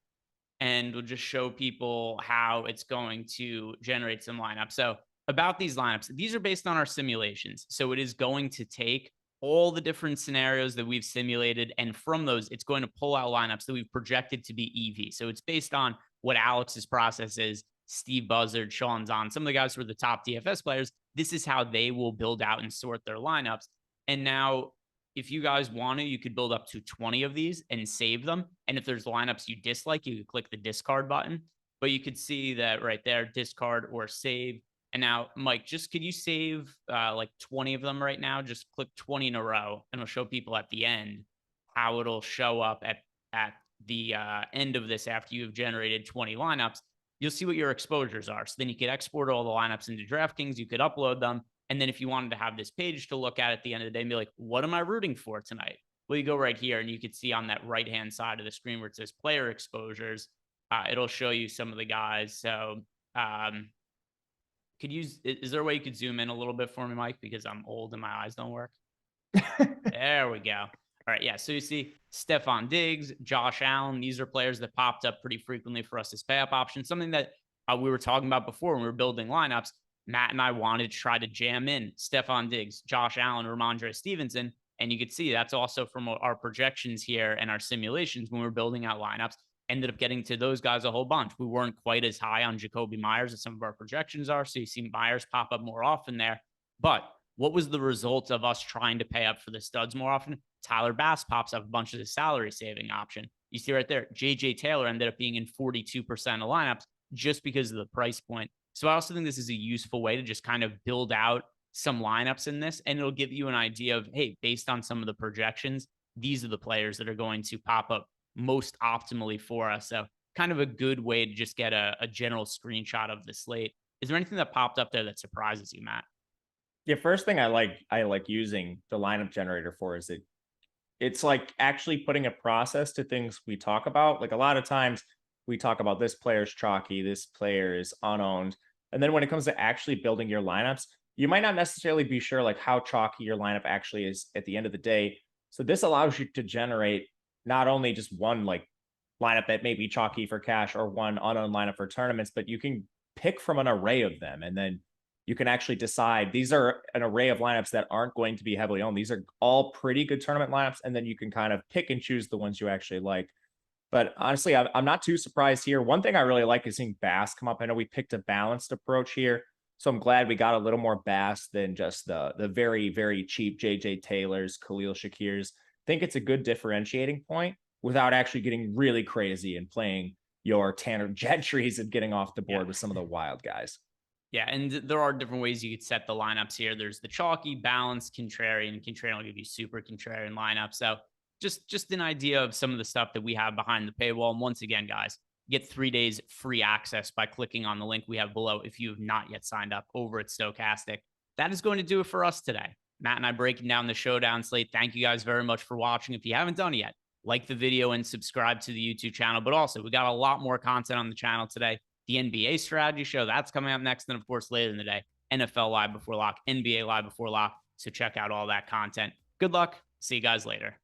and we'll just show people how it's going to generate some lineups. So about these lineups, these are based on our simulations. So it is going to take all the different scenarios that we've simulated, and from those, it's going to pull out lineups that we've projected to be EV. So it's based on what Alex's process is, Steve Buzzard, Sean Zahn, some of the guys who are the top DFS players. This is how they will build out and sort their lineups. And now, if you guys want to, you could build up to 20 of these and save them. And if there's lineups you dislike, you could click the discard button. But you could see that right there, discard or save. And now, Mike, just could you save like 20 of them right now? Just click 20 in a row, and it'll show people at the end how it'll show up at the end of this after you've generated 20 lineups. You'll see what your exposures are. So then you could export all the lineups into DraftKings. You could upload them. And then if you wanted to have this page to look at the end of the day and be like, what am I rooting for tonight? Well, you go right here, and you could see on that right-hand side of the screen where it says player exposures, it'll show you some of the guys. So, is there a way you could zoom in a little bit for me, Mike? Because I'm old and my eyes don't work. There we go. All right. Yeah. So you see Stephon Diggs, Josh Allen. These are players that popped up pretty frequently for us as pay up options. Something that we were talking about before when we were building lineups. Matt and I wanted to try to jam in Stephon Diggs, Josh Allen, Ramondre Stevenson. And you could see that's also from our projections here and our simulations when we were building out lineups. Ended up getting to those guys a whole bunch. We weren't quite as high on Jacoby Myers as some of our projections are. So you see Myers pop up more often there. But what was the result of us trying to pay up for the studs more often? Tyler Bass pops up a bunch of the salary saving option. You see right there, J.J. Taylor ended up being in 42% of lineups just because of the price point. So I also think this is a useful way to just kind of build out some lineups in this, and it'll give you an idea of, hey, based on some of the projections, these are the players that are going to pop up most optimally for us. So kind of a good way to just get a general screenshot of the slate. Is there anything that popped up there that surprises you, Matt? Yeah, first thing I like using the lineup generator for is it's like actually putting a process to things we talk about. Like a lot of times we talk about this player's chalky, this player is unowned. And then when it comes to actually building your lineups, you might not necessarily be sure like how chalky your lineup actually is at the end of the day. So this allows you to generate not only just one like lineup that may be chalky for cash or one unowned lineup for tournaments, but you can pick from an array of them. And then you can actually decide these are an array of lineups that aren't going to be heavily owned. These are all pretty good tournament lineups. And then you can kind of pick and choose the ones you actually like. But honestly, I'm not too surprised here. One thing I really like is seeing Bass come up. I know we picked a balanced approach here, so I'm glad we got a little more Bass than just the very, very cheap JJ Taylors, Khalil Shakirs. I think it's a good differentiating point without actually getting really crazy and playing your Tanner Gentrys and getting off the board with some of the wild guys. Yeah, and there are different ways you could set the lineups here. There's the chalky, balanced, contrarian. Contrarian will give you super contrarian lineup. So just an idea of some of the stuff that we have behind the paywall. And once again, guys, get 3 days free access by clicking on the link we have below if you have not yet signed up over at Stokastic. That is going to do it for us today. Matt and I breaking down the Showdown slate. Thank you guys very much for watching. If you haven't done it yet, like the video and subscribe to the YouTube channel. But also, we got a lot more content on the channel today. The NBA strategy show, that's coming up next. And of course, later in the day, NFL Live Before Lock, NBA Live Before Lock. So check out all that content. Good luck. See you guys later.